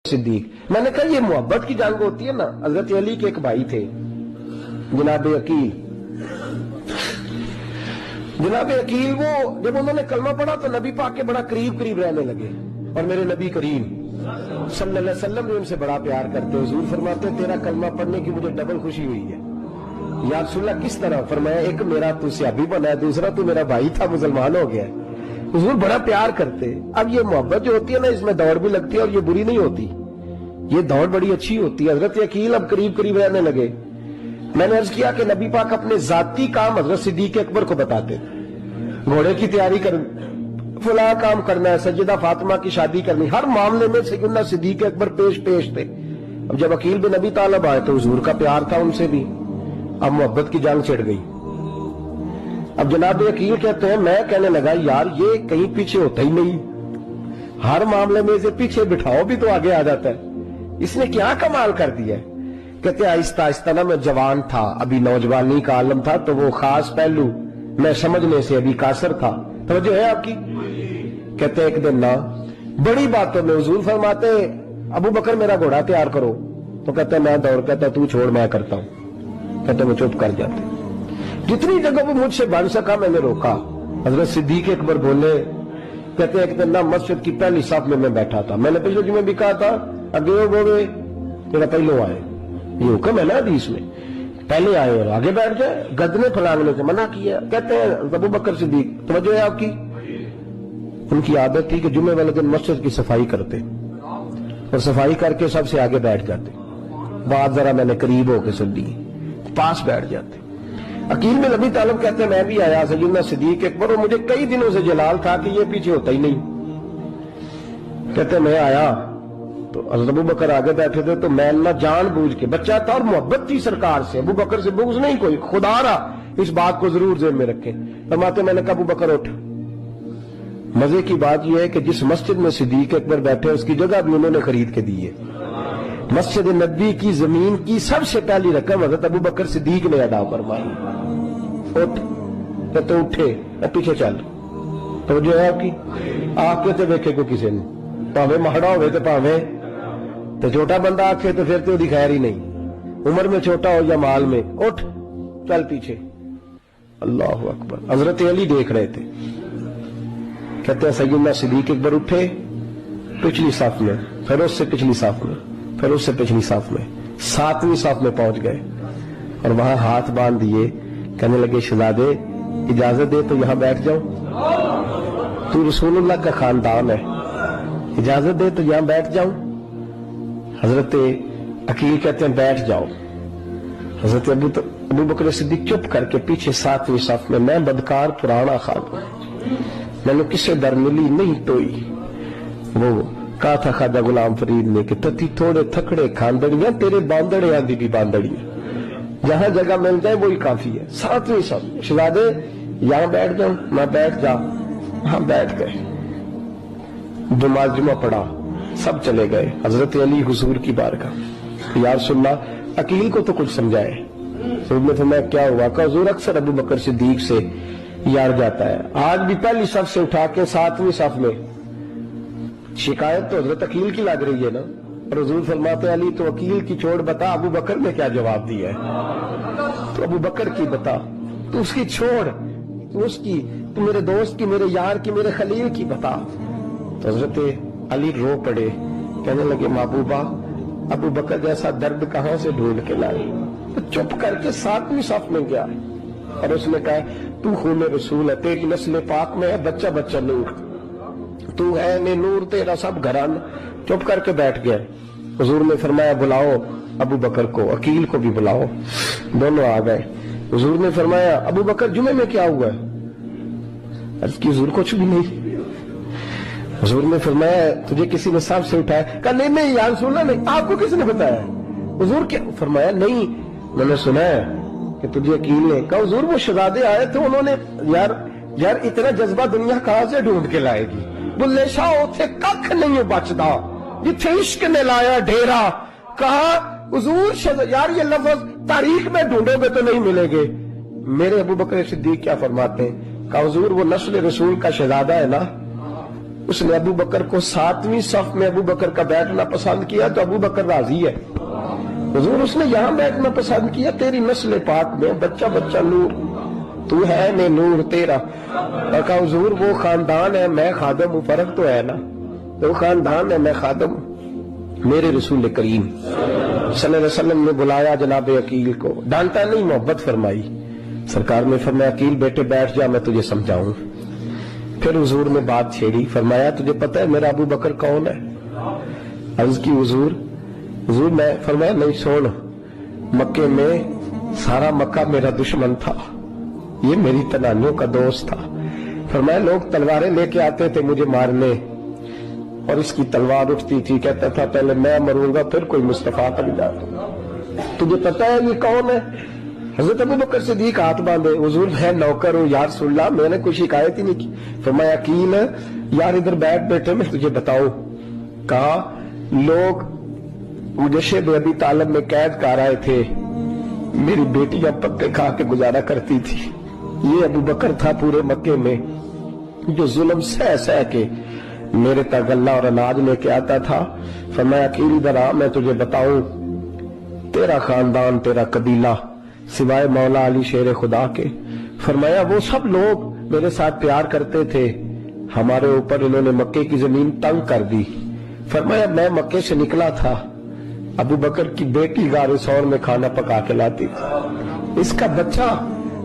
सिद्दीक। मैंने कहा ये मोहब्बत की जंग होती है ना। हजरत अली के एक भाई थे जनाब अकील। जनाब अकील वो जब उन्होंने कलमा पढ़ा तो नबी पाक के बड़ा करीब करीब रहने लगे और मेरे नबी करीम सल्लल्लाहु अलैहि वसल्लम ने उनसे बड़ा प्यार करते। हुजूर फरमाते तेरा कलमा पढ़ने की मुझे डबल खुशी हुई है। या रसूलल्लाह किस तरह? फरमाया एक मेरा तू सियाबी बना है, दूसरा तू मेरा भाई था मुसलमान हो गया। हुजूर बड़ा प्यार करते। अब ये मोहब्बत जो होती है ना इसमें दौड़ भी लगती है और ये बुरी नहीं होती, ये दौड़ बड़ी अच्छी होती है। हजरत अकील अब करीब करीब रहने लगे। मैंने अर्ज किया कि नबी पाक अपने जाती काम हजरत सिद्दीक अकबर को बताते थे। घोड़े की तैयारी कर, फला काम करना है, सज्जदा फातिमा की शादी करनी, हर मामले में सैयदना सिद्दीक अकबर पेश थे। अब जब अकील बिन अबी तालिब आए तो हुजूर का प्यार था उनसे भी, अब मोहब्बत की जंग छिड़ गई। अब जनाब अकील कहते हैं मैं कहने लगा यार ये कहीं पीछे होता ही नहीं, हर मामले में इसे पीछे बिठाओ भी तो आगे आ जाता है, इसने क्या कमाल कर दिया है। कहते आहिस्ता आहिस्ता ना मैं जवान था, अभी नौजवानी का आलम था, तो वो खास पहलू मैं समझने से अभी कासर था। तो जो है आपकी। कहते एक दिन ना बड़ी बातों में हुजूर फरमाते अबू बकर मेरा घोड़ा तैयार करो, तो कहते मैं दौड़, कहता तू छोड़ मैं करता हूं। कहते मैं चुप कर जाते। जितनी जगह वो मुझसे बन सका मैंने रोका। हजरत सिद्दीक अकबर बोले, कहते एक दिन ना मस्जिद की पहली साफ में मैं बैठा था, मैंने पिछले जुमे भी कहा था अगे वो बोले तेरा पहलो आए, ये हुक्म है ना हदीस में, पहले आए और आगे बैठ जाए, गदने फैलाने से मना किया। कहते हैं अबू बकर सिद्दीक, तवज्जो है आपकी, उनकी आदत थी कि जुमे वाले दिन मस्जिद की सफाई करते और सफाई करके सबसे आगे बैठ जाते। बात जरा मैंने करीब होकर सुन ली, पास बैठ जाते। अकील बिन अबी तालिब कहते हैं मैं भी आया सैयदना सिद्दीक अकबर, और मुझे कई दिनों से जलाल था कि ये पीछे होता ही नहीं। कहते मैं आया तो हज़रत अबू बकर आगे बैठे थे, तो मैं ना जानबूझ के, बच्चा था और मोहब्बत थी सरकार से, अबू बकर से बुग़्ज़ नहीं कोई, खुदा रहा इस बात को जरूर ज़हन में रखें। फरमाते मैंने कहा अबू बकर उठ। मजे की बात यह है कि जिस मस्जिद में सिद्दीक अकबर बैठे उसकी जगह भी उन्होंने खरीद के दी है। मस्जिद नबी की जमीन की सबसे पहली रकम हज़रत अबू बकर सिद्दीक ने अदा फरमाई। उठ तो उठे, पीछे चल, तो जो है आपकी आके तो देखे को किसी ने, भावे महड़ा हो तो भावे तो छोटा बंदा आखे तो फिर तो उसकी खैर ही नहीं, उम्र में छोटा हो या माल में। उठ चल पीछे। अल्लाह अकबर। हजरत अली देख रहे थे। कहते हैं सैयदना सिद्दीक अकबर उठे पिछली साफ में, फिर उससे पिछली साफ में, फिर उससे पिछली साफ में, 7वीं साफ में पहुंच गए और वहां हाथ बांध दिए। कहने लगे शहजादे इजाजत दे तो यहां बैठ जाओ, तू रसूलुल्लाह का खानदान है, इजाजत दे तो यहां बैठ जाऊं। हजरत अकील कहते हैं बैठ जाओ। हजरत अबू बकर सिद्दीक चुप करके पीछे 7वीं साफ में, मैं बदकार पुराना खान, मैंने किसे दर मिली नहीं टोई। वो कहा था खाजा गुलाम फरीद ने कि तती थोड़े थकड़े खानदड़ियां तेरे बांदड़े आंदी भी बांदड़ियां, जहां जगह मिल जाए वही काफी है। 7वीं साफ शहजादे यहां बैठ जाओ, मैं बैठ जा। वहां बैठ गए, नमाज जुमा पढ़ा, सब चले गए। हजरत अली हुजूर की बारगाह, यार सुनना अकील को तो कुछ समझाए। तो मैं क्या हुआ का हुजूर अक्सर अबू बकर सिद्दीक से यार जाता है, आज भी पहली सफ से उठा के 7वीं सफ में। शिकायत तो हजरत अकील की लग रही है ना, और हुजूर फरमाते अली तो अकील की छोड़ बता अबू बकर ने क्या जवाब दिया है, तो अबू बकर की बता, तू उसकी छोड़, तू उसकी, तू मेरे दोस्त की, मेरे यार की, मेरे खलील की बता। तो हजरत अली रो पड़े, कहने लगे महबूबा अबू बकर जैसा दर्द कहां से ढूंढ के लाई। तो चुप करके 7वीं साफ में गया और उसने कहा तू खून रसूल है, तेरी नस्ल पाक में है बच्चा बच्चा नूर, तू है ने नूर तेरा सब घरान। चुप करके बैठ गया। हुजूर ने फरमाया बुलाओ अबू बकर को, अकील को भी बुलाओ। दोनों आ गए। हुजूर ने फरमाया अबू बकर जुमे में क्या हुआ है? अर्ज की हुजूर कुछ भी नहीं। हुजूर ने फरमाया तुझे किसी ने सांप से उठाया? कहा नहीं नहीं यार सुनना नहीं, आपको किसने बताया? हुजूर क्या फरमाया? नहीं मैंने सुना है कि तुझे अकील ने कहा। हुजूर वो शहजादे आए थे, उन्होंने यार इतना जज्बा दुनिया कहां से ढूंढ के लाएगी? बुल्ले शाह उथे कख नहीं बचदा जिथे इश्क ने लाया डेरा। कहा हुजूर यार ये लफ्ज तारीख में ढूंढोगे तो नहीं मिलेंगे। मेरे अबू बकर सिद्दीक क्या फरमाते हैं? कहा हुजूर वो नस्ल रसूल का शहजादा है ना, اس نے ابو بکر کو 7ویں صف میں ابو بکر کا بیٹھنا پسند کیا تو ابو بکر راضی ہے. حضور اس نے یہاں بیٹھنا پسند کیا, تیری نسل پاک میں بچہ بچہ نور, تو ہے میں نور تیرا. اور کہا حضور وہ خاندان ہے میں خادم ہوں, فرق تو ہے نا, وہ خاندان ہے میں خادم ہوں. میرے رسول کریم صلی اللہ علیہ وسلم نے بلایا جناب عقیل کو, ڈانٹا نہیں, محبت فرمائی. سرکار نے فرمایا عقیل بیٹے بیٹھ جا, میں تجھے سمجھاؤں. پھر حضور نے بات چھیڑی, فرمایا تجھے پتہ ہے میرا ابو بکر کون ہے؟ عرض کی حضور میں. فرمایا نہیں سن, مکے میں سارا مکہ میرا دشمن تھا, یہ میری تنانیوں کا دوست تھا. فرمایا لوگ تلواریں لے کے آتے تھے مجھے مارنے, اور اس کی تلوار اٹھتی تھی, کہتا تھا پہلے میں مروں گا پھر کوئی مصطفیٰ تک جاتا. تجھے پتہ ہے یہ کون ہے؟ حضرت ابو بکر صدیق ہاتھ باندھے, حضور میں نوکر ہوں یا رسول اللہ, میں نے کوئی شکایت ہی نہیں کی. فرمایا عقیل یار ادھر بیٹھ بیٹھے میں تجھے بتاؤں. کہا لوگ مجھے شیب ابی طالب میں قید کر آئے تھے, میری بیٹیاں پکے کھا کے گزارا کرتی تھی. یہ ابو بکر تھا پورے مکے میں جو ظلم سہ سہ کے میرے تک غلہ اور اناج لے کے آتا تھا. فرمایا عقیل ادھر آ, میں تجھے بتاؤں, تیرا خاندان تیرا قبیلہ سوائے مولا علی شیر خدا کے, فرمایا وہ سب لوگ میرے ساتھ پیار کرتے تھے, ہمارے اوپر انہوں نے مکے کی زمین تنگ کر دی. فرمایا میں مکے سے نکلا تھا, ابو بکر کی بیٹی غار ثور میں کھانا پکا کے لاتی تھی, اس کا بچہ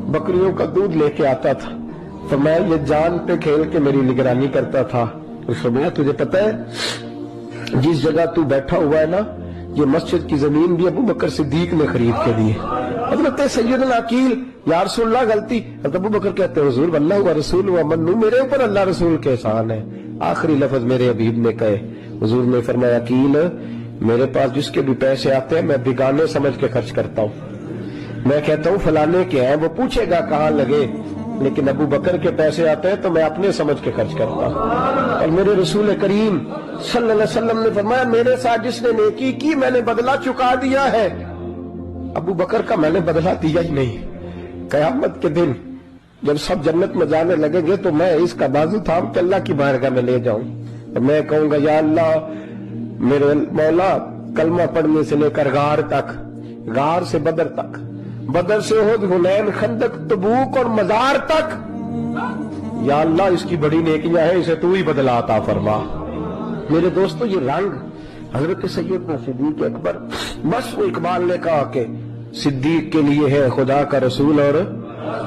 بکریوں کا دودھ لے کے آتا تھا. فرمایا یہ جان پہ کھیل کے میری نگرانی کرتا تھا. فرمایا تجھے پتہ ہے جس جگہ تو بیٹھا ہوا ہے نا, یہ مسجد کی زمین بھی ابو بکر صدیق نے خرید کے دی ہے. حضرت سیدنا عقیل یا رسول اللہ غلطی, حضرت ابو بکر کہتے ہیں حضور اللہ ہوا رسول ہوا منو, میرے اوپر اللہ رسول کے احسان ہے. آخری لفظ میرے حبیب نے کہے. حضور نے فرمایا عقیل میرے پاس جس کے بھی پیسے آتے ہیں میں بیگانے سمجھ کے خرچ کرتا ہوں. میں کہتا ہوں فلانے کے ہیں, وہ پوچھے گا کہاں لگے, لیکن ابو بکر کے پیسے آتے ہیں تو میں اپنے سمجھ کے خرچ کرتا ہوں. اور میرے رسول کریم صلی اللہ علیہ وسلم نے فرمایا میرے ساتھ جس نے نیکی کی میں نے بدلہ چکا دیا ہے, ابو بکر کا میں نے بدلہ دیا ہی نہیں. قیامت کے دن جب سب جنت میں جانے لگیں گے تو میں اس کا بازو تھام کے اللہ کی بارگاہ میں لے جاؤں, میں کہوں گا یا اللہ میرے مولا کلمہ پڑھنے سے لے کر غار تک, غار سے بدر تک, بدر سے احد حنین خندق تبوک اور مزار تک, یا اللہ اس کی بڑی نیکیاں ہیں, اسے تو ہی بدلا عطا فرما. میرے دوستو یہ رنگ حضرت سیدنا صدیق اکبر, بس وہ اقبال نے کہا کہ صدیق کے لیے ہے خدا کا رسول اور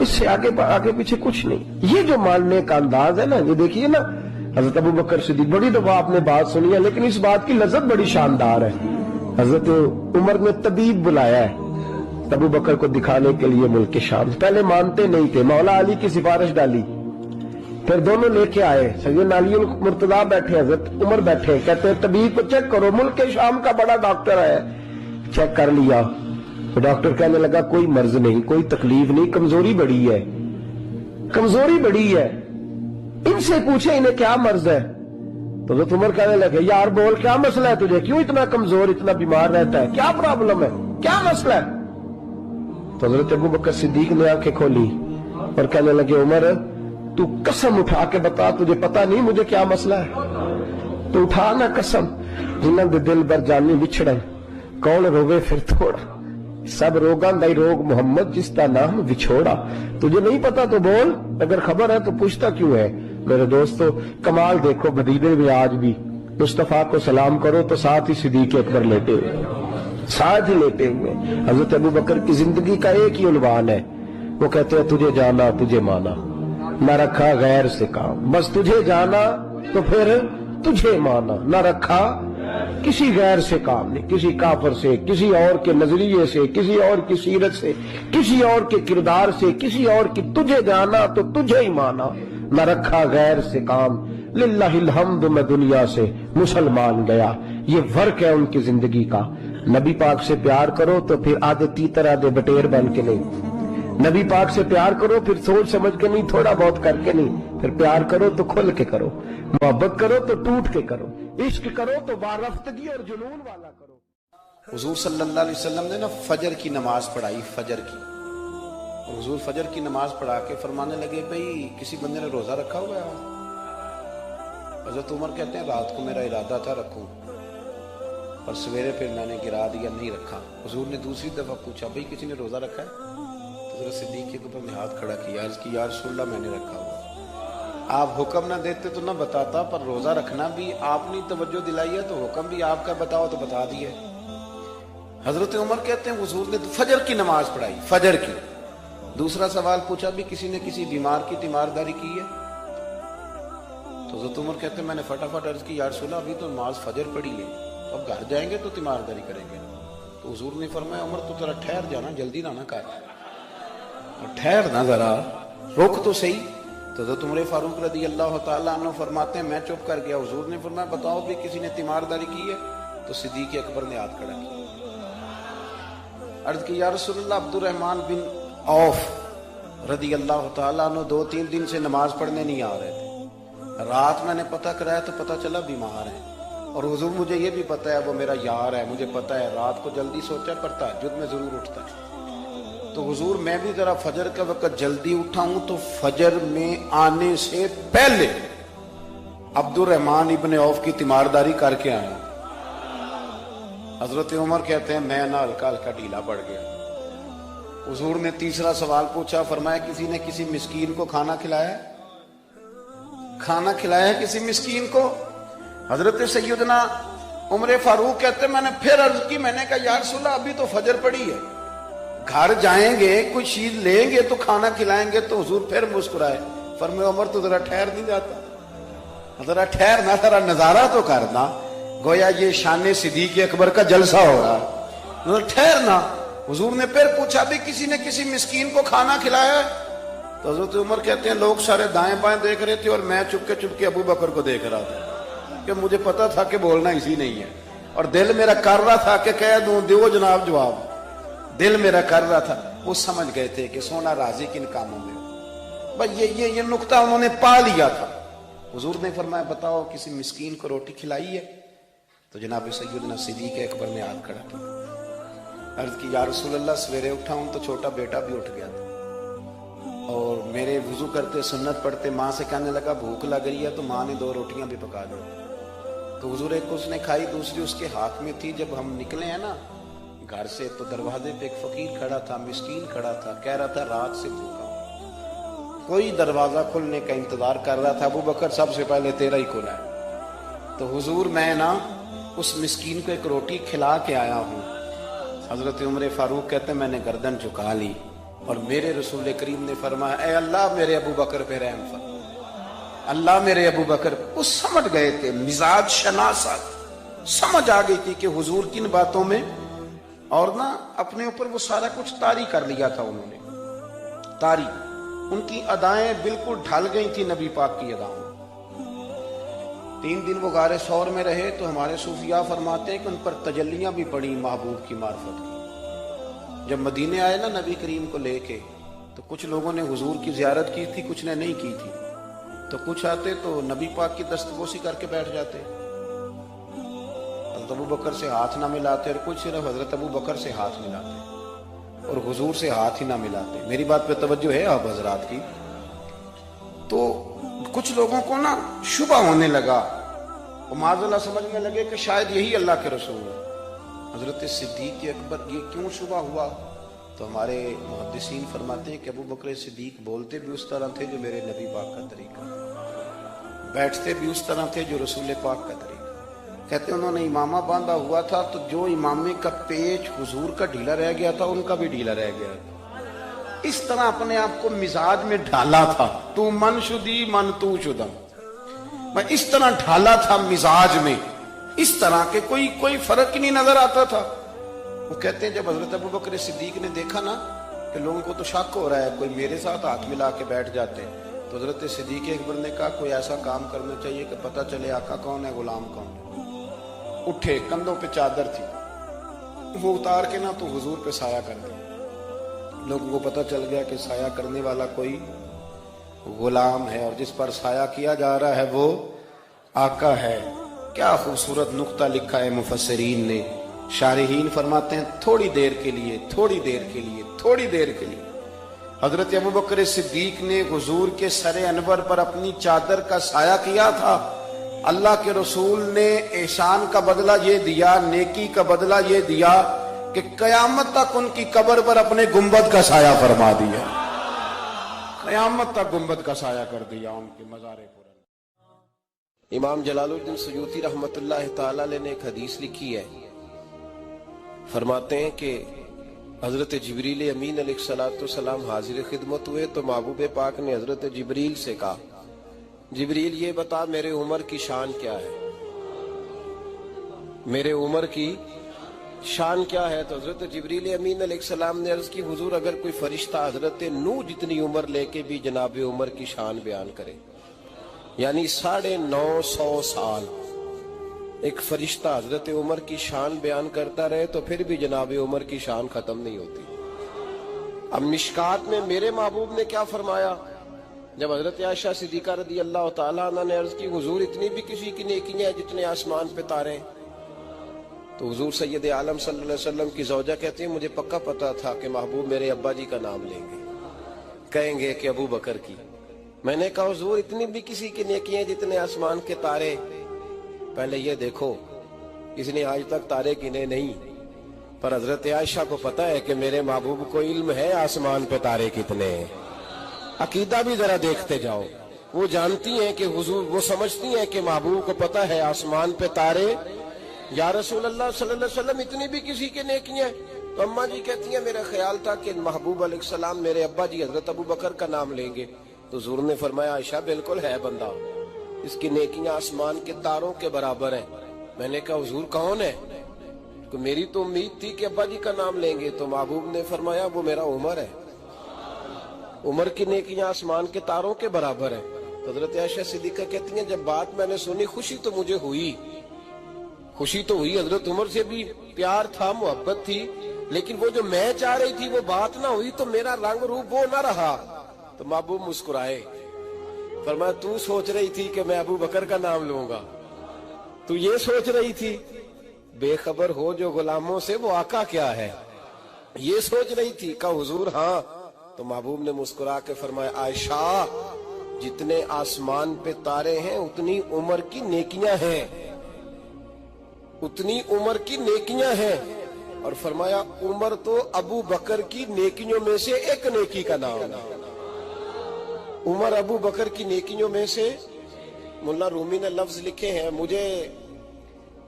اس سے آگے پیچھے کچھ نہیں. یہ جو ماننے کا انداز ہے نا, یہ دیکھیے نا حضرت ابو بکر صدیق, بڑی دفعہ آپ نے بات سنی ہے لیکن اس بات کی لذت بڑی شاندار ہے. حضرت عمر نے طبیب بلایا ہے ابو بکر کو دکھانے کے لیے ملک شام. پہلے مانتے نہیں تھے, مولا علی کی سفارش ڈالی, پھر دونوں لے کے آئے. سیدنا علی المرتضیٰ بیٹھے, حضرت عمر بیٹھے, کہتے ہیں طبیب کو چیک کرو, ملک شام کا بڑا ڈاکٹر ہے. چیک کر لیا تو ڈاکٹر کہنے لگا کوئی مرض نہیں, کوئی تکلیف نہیں, کمزوری بڑی ہے, کمزوری بڑی ہے, ان سے پوچھے انہیں کیا مرض ہے. تو حضرت عمر کہنے لگے یار بول کیا مسئلہ ہے تجھے, کیوں اتنا کمزور اتنا بیمار رہتا ہے, کیا پرابلم ہے, کیا مسئلہ ہے. تو حضرت ابو بکر صدیق نے آنکھیں کھولی اور کہنے لگے عمر تو قسم اٹھا کے بتا, تجھے پتا نہیں مجھے کیا مسئلہ ہے, تو اٹھا نہ قسم, جنہاں دے دل بر جانی بچھڑن کون روے پھر تھوڑا, سب روگاں دائی روگ محمد جس کا نام بچھوڑا. تجھے نہیں پتا تو بول, اگر خبر ہے تو پوچھتا کیوں ہے. میرے دوستو کمال دیکھو, مدینے میں آج بھی مصطفیٰ کو سلام کرو تو ساتھ ہی صدیق اکبر لیٹے ہوئے, ساتھ ہی لیٹے ہوئے. حضرت ابو بکر کی زندگی کا ایک ہی عنوان ہے, وہ کہتے ہیں تجھے جانا تجھے مانا, نہ رکھا غیر سے کام, بس تجھے جانا تو پھر تجھے مانا, نہ رکھا کسی غیر سے کام نہیں, کسی کافر سے, کسی اور کے نظریے سے, کسی اور کی سیرت سے, کسی اور کے کردار سے, کسی اور کی, تجھے جانا تو تجھے ہی مانا, نہ رکھا غیر سے کام. للہ الحمد میں دنیا سے مسلمان گیا. یہ فرق ہے ان کی زندگی کا. نبی پاک سے پیار کرو تو پھر آدھے تیتر آدھے بٹیر بن کے نہیں, نبی پاک سے پیار کرو پھر سوچ سمجھ کے نہیں, تھوڑا بہت کر کے نہیں, پھر پیار کرو تو کھل کے کرو, محبت کرو تو ٹوٹ کے کرو, عشق کرو تو وارفتگی اور جنون والا کرو. حضور صلی اللہ علیہ وسلم نے نا فجر کی نماز پڑھائی, فجر کی. حضور فجر کی نماز پڑھا کے فرمانے لگے بھئی کسی بندے نے روزہ رکھا ہوا ہے, हजरत उमर कहते हैं रात को मेरा इरादा था रखूं, और सवेरे फिर मैंने गिरा दिया, नहीं रखा। हुजूर ने दूसरी दफा पूछा भाई किसी ने रोजा रखा है? तो हजरत सिद्दीक के ऊपर ने हाथ खड़ा किया, अर्ज की या रसूलल्लाह मैंने रखा हुआ। आप हुक्म ना देते तो ना बताता, पर रोजा रखना भी आपने तवज्जो दिलाई है तो हुक्म भी आपका, बताओ तो बता दिए। हजरत उमर कहते हैं हुजूर ने फजर की नमाज पढ़ाई, फजर की। दूसरा सवाल पूछा भी किसी ने किसी बीमार की तीमारदारी की है? तो हजरत उमर कहते हैं मैंने फटाफट अर्ज की या रसूलल्लाह अभी तो नमाज फजर पढ़ी है, अब घर जाएंगे तो तीमारदारी करेंगे। तो हुजूर ने फरमाया उमर तो जरा ठहर जाना, जल्दी ना कर, और ठहर ना जरा, रुक तो सही। तो हज़रत उमर फारूक रदी अल्लाह ताला अन्हु फरमाते हैं मैं चुप कर गया। हुजूर ने फरमाया बताओ भी किसी ने तीमारदारी की है? तो सिद्दीक अकबर ने हाथ खड़ा किया, अर्ज की या रसूलल्लाह अब्दुर्रहमान बिन औफ रदी अल्लाह ताला अन्हु 2-3 दिन से नमाज पढ़ने नहीं आ रहे थे। रात मैंने पता कराया तो पता चला बीमार है, और हुजूर मुझे ये भी पता है वो मेरा यार है, मुझे पता है रात को जल्दी सोचा पर तहज्जुद में जरूर उठता है। तो हुजूर मैं भी जरा फजर के वक्त जल्दी उठा हूं, तो फजर में आने से पहले अब्दुर्रहमान इब्ने औफ की तीमारदारी करके आया। हजरत उमर कहते हैं मैं ना हल्का हल्का ढीला पड़ गया। हुजूर ने तीसरा सवाल पूछा, फरमाया किसी ने किसी मिस्कीन को खाना खिलाया है? खाना खिलाया है किसी मिस्कीन को? हजरत सैयदना उमर फारूक कहते मैंने फिर अर्ज की, मैंने कहा या रसूलल्लाह अभी तो फजर पड़ी है, घर जाएंगे कोई चीज लेंगे तो खाना खिलाएंगे। तो हुजूर फिर मुस्कुराए, फरमाया उमर तो जरा ठहर नहीं जाता, जरा ठहर ना, जरा नजारा तो करना, गोया ये शान सिद्दीक अकबर का जलसा हो रहा है, ठहरना। हुजूर ने फिर पूछा भी किसी ने किसी मिस्कीन को खाना खिलाया? तो हजरत उमर कहते हैं लोग सारे दाएं बाएं देख रहे थे और मैं चुपके अबू बकर को देख रहा था, कि मुझे पता था कि बोलना इसी नहीं है, और दिल मेरा कर रहा था कि कह दूं दो जनाब जवाब, दिल मेरा कर रहा था। वो समझ गए थे कि सोना राजी किन कामों में, बस ये नुक्ता उन्होंने पा लिया था। हुजूर ने फरमाया बताओ किसी मिस्कीन को रोटी खिलाई है? तो जनाब सैयदना सिद्दीक अकबर ने हाथ खड़ा किया, अर्ज की या रसूलल्लाह सवेरे उठा हूं तो छोटा बेटा भी उठ गया था, और मेरे वुजू करते सुन्नत पढ़ते माँ से कहने लगा भूख लग रही है, तो माँ ने 2 रोटियां भी पका दी। तो हुजूर एक उसने खाई, दूसरी उसके हाथ में थी। जब हम निकले हैं ना घर से, तो दरवाजे पे एक फकीर खड़ा था, मिस्कीन खड़ा था, कह रहा था रात से भूखा हूं, कोई दरवाजा खुलने का इंतजार कर रहा था। अबू बकर सबसे पहले तेरा ही खुला है। तो हुजूर मैं ना उस मिस्कीन को एक रोटी खिला के आया हूं। हजरत उमर फारूक कहते मैंने गर्दन झुका ली, और मेरे रसूल करीम ने फरमाया ऐ अल्लाह मेरे अबू बकर पे रहम फरमा, अल्लाह मेरे अबू बकर। वो समझ गए थे, मिजाज शनासत समझ आ गई थी कि हुजूर किन बातों में, और ना अपने ऊपर वो सारा कुछ तारी कर लिया था उन्होंने, तारी। उनकी अदाएं बिल्कुल ढल गई थी नबी पाक की अदाओं। 3 दिन वो गारे सौर में रहे, तो हमारे सूफिया फरमाते हैं कि उन पर तजल्लियां भी पड़ी महबूब की मार्फत की। जब मदीने आए ना नबी करीम को लेके, तो कुछ लोगों ने हुजूर की जियारत की थी, कुछ ने नहीं की थी। तो कुछ आते तो नबी पाक की दस्तबोसी करके बैठ जाते, हजरत अबू बकर से हाथ ना मिलाते, और कुछ सिर्फ हजरत अबू बकर से हाथ मिलाते और हुजूर से हाथ ही ना मिलाते। मेरी बात पे तवज्जो है आप हजरात की? तो कुछ लोगों को ना शुबा होने लगा, और माज़अल्लाह समझने लगे कि शायद यही अल्लाह के रसूल है। हजरत सिद्दीक अकबर ये क्यों शुबा हुआ? तो हमारे मुहद्दिसीन फरमाते हैं कि अबू बकर सिद्दीक बोलते भी उस तरह थे जो मेरे नबी पाक का तरीका, बैठते भी उस तरह थे जो रसूल पाक का तरीका। कहते उन्होंने इमामा बांधा हुआ था, तो जो इमामे का पेच हुजूर का ढीला रह गया था, उनका भी ढीला रह गया था। इस तरह अपने आप को मिजाज में ढाला था, तू मन शुदी मन तू शुदम, मैं इस तरह ढाला था मिजाज में, इस तरह के कोई फर्क ही नहीं नजर आता था। वो कहते हैं जब हजरत अबू बकर सिद्दीक ने देखा ना कि लोगों को तो शक हो रहा है, कोई मेरे साथ हाथ मिला के बैठ जाते, तो हजरत सिद्दीक अकबर ने कहा कोई ऐसा काम करना चाहिए कि पता चले आका कौन है, गुलाम कौन है। उठे, कंधों पे चादर थी, वो उतार के ना तो हुजूर पे साया कर दिया। लोगों को पता चल गया कि साया करने वाला कोई गुलाम है, और जिस पर साया किया जा रहा है वो आका है। क्या खूबसूरत नुक्ता लिखा है मुफस्सिरीन ने। शारिहीन फरमाते हैं थोड़ी देर के लिए, थोड़ी देर के लिए, थोड़ी देर के लिए हजरत अबू बकर सिद्दीक ने हुजूर के सरे अनवर पर अपनी चादर का साया किया था। اللہ کے رسول نے احسان کا بدلہ یہ دیا، نیکی کا بدلہ یہ دیا کہ قیامت تک ان کی قبر پر اپنے گنبد کا سایہ فرما دیا، قیامت تک گنبد کا سایہ کر دیا ان کے مزار پر۔ امام جلال الدین سیوطی رحمت اللہ تعالی علیہ نے ایک حدیث لکھی ہے، فرماتے ہیں کہ حضرت جبریل امین علیہ السلام حاضر خدمت ہوئے تو محبوب پاک نے حضرت جبریل سے کہا، جبریل یہ بتا میرے عمر کی شان کیا ہے، میرے عمر کی شان کیا ہے؟ تو حضرت جبریل امین علیہ السلام نے عرض کی، حضور اگر کوئی فرشتہ حضرت نوح جتنی عمر لے کے بھی جناب عمر کی شان بیان کرے، یعنی 950 سال ایک فرشتہ حضرت عمر کی شان بیان کرتا رہے تو پھر بھی جناب عمر کی شان ختم نہیں ہوتی۔ اب مشکات میں میرے محبوب نے کیا فرمایا، جب حضرت عائشہ صدیقہ رضی اللہ تعالیٰ عنہ نے عرض کی، حضور اتنی بھی کسی کی نیکیاں جتنے آسمان پہ تارے ہیں؟ تو حضور سید عالم صلی اللہ علیہ وسلم کی زوجہ کہتے ہیں، مجھے پکا پتا تھا کہ محبوب میرے ابا جی کا نام لیں گے، کہیں گے کہ ابو بکر کی۔ میں نے کہا حضور اتنی بھی کسی کی نیکیاں جتنے آسمان کے تارے؟ پہلے یہ دیکھو اس نے آج تک تارے گنے نہیں، پر حضرت عائشہ کو پتا ہے کہ میرے محبوب کو علم ہے آسمان پہ تارے کتنے ہیں۔ عقیدہ بھی ذرا دیکھتے جاؤ، وہ جانتی ہیں کہ حضور، وہ سمجھتی ہیں کہ محبوب کو پتا ہے آسمان پہ تارے۔ یا رسول اللہ صلی اللہ علیہ وسلم اتنی بھی کسی کے نیکیاں؟ تو اماں جی کہتی ہیں میرا خیال تھا کہ محبوب علیہ السلام میرے ابا جی حضرت ابو بکر کا نام لیں گے۔ تو حضور نے فرمایا، عائشہ بالکل ہے بندہ، اس کی نیکیاں آسمان کے تاروں کے برابر ہیں۔ میں نے کہا حضور کون ہے؟ کہ میری تو امید تھی کہ ابا جی کا نام لیں گے۔ تو محبوب نے فرمایا وہ میرا عمر ہے، عمر کی نیکیاں آسمان کے تاروں کے برابر ہیں۔ حضرت عائشہ صدیقہ کہتی ہیں جب بات میں نے سنی خوشی تو مجھے ہوئی، خوشی تو ہوئی، حضرت عمر سے بھی پیار تھا، محبت تھی، لیکن وہ جو میں چاہ رہی تھی وہ بات نہ ہوئی تو میرا رنگ روپ وہ نہ رہا۔ تو محبوب مسکرائے، فرمایا تو سوچ رہی تھی کہ میں ابو بکر کا نام لوں گا، تو یہ سوچ رہی تھی؟ بے خبر ہو جو غلاموں سے وہ آقا کیا ہے، یہ سوچ رہی تھی؟ کہا حضور ہاں۔ تو محبوب نے مسکرا کے فرمایا، عائشہ جتنے آسمان پہ تارے ہیں اتنی عمر کی نیکیاں ہیں، اتنی عمر کی نیکیاں ہیں۔ اور فرمایا عمر تو ابو بکر کی نیکیوں میں سے ایک نیکی کا نام ہے، عمر ابو بکر کی نیکیوں میں سے۔ ملا رومی نے لفظ لکھے ہیں، مجھے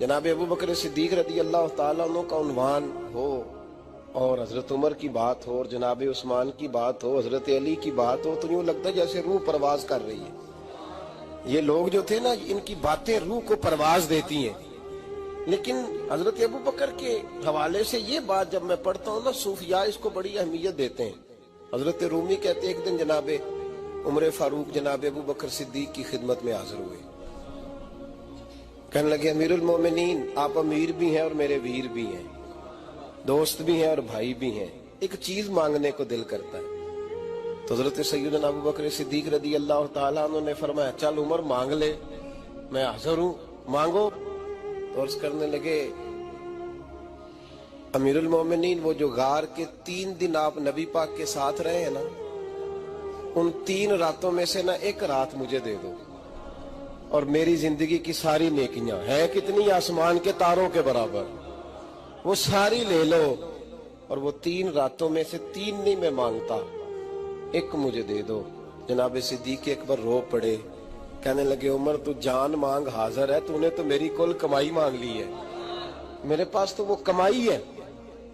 جناب ابو بکر صدیق رضی اللہ تعالیٰ عنہ کا عنوان ہو اور حضرت عمر کی بات ہو اور جناب عثمان کی بات ہو، حضرت علی کی بات ہو، تو یوں لگتا ہے جیسے روح پرواز کر رہی ہے۔ یہ لوگ جو تھے نا، ان کی باتیں روح کو پرواز دیتی ہیں۔ لیکن حضرت ابو بکر کے حوالے سے یہ بات جب میں پڑھتا ہوں نا، صوفیاء اس کو بڑی اہمیت دیتے ہیں۔ حضرت رومی کہتے ہیں ایک دن جناب عمر فاروق جناب ابو بکر صدیق کی خدمت میں حاضر ہوئے، کہنے لگے امیر المومنین آپ امیر بھی ہیں اور میرے ویر بھی ہیں، دوست بھی ہیں اور بھائی بھی ہیں، ایک چیز مانگنے کو دل کرتا ہے۔ تو حضرت سیدنا ابو بکر صدیق رضی اللہ تعالیٰ عنہ نے فرمایا چل عمر مانگ لے، میں حاضر ہوں، مانگو۔ تو عرض کرنے لگے امیر المومنین وہ جو غار کے 3 دن آپ نبی پاک کے ساتھ رہے ہیں نا، ان 3 راتوں میں سے نا ایک رات مجھے دے دو، اور میری زندگی کی ساری نیکیاں ہیں کتنی آسمان کے تاروں کے برابر، وہ ساری لے لو، اور وہ 3 راتوں میں سے 3 نہیں میں مانگتا، ایک مجھے دے دو۔ جناب صدیق اکبر رو پڑے، کہنے لگے عمر تو جان مانگ حاضر ہے، تو نے تو میری کل کمائی مانگ لی ہے، میرے پاس تو وہ کمائی ہے۔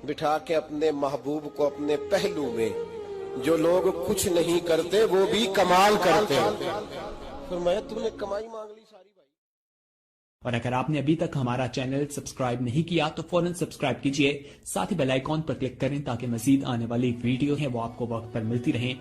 بٹھا کے اپنے محبوب کو اپنے پہلو میں، جو لوگ کچھ نہیں کرتے وہ بھی کمال کرتے ہیں، فرمایا تو نے کمائی مانگ لی ساری بھائی۔ اور اگر آپ نے ابھی تک ہمارا چینل سبسکرائب نہیں کیا تو فوراً سبسکرائب کیجئے، ساتھ ہی بیل آئیکن پر کلک کریں تاکہ مزید آنے والی ویڈیو ہیں وہ آپ کو وقت پر ملتی رہیں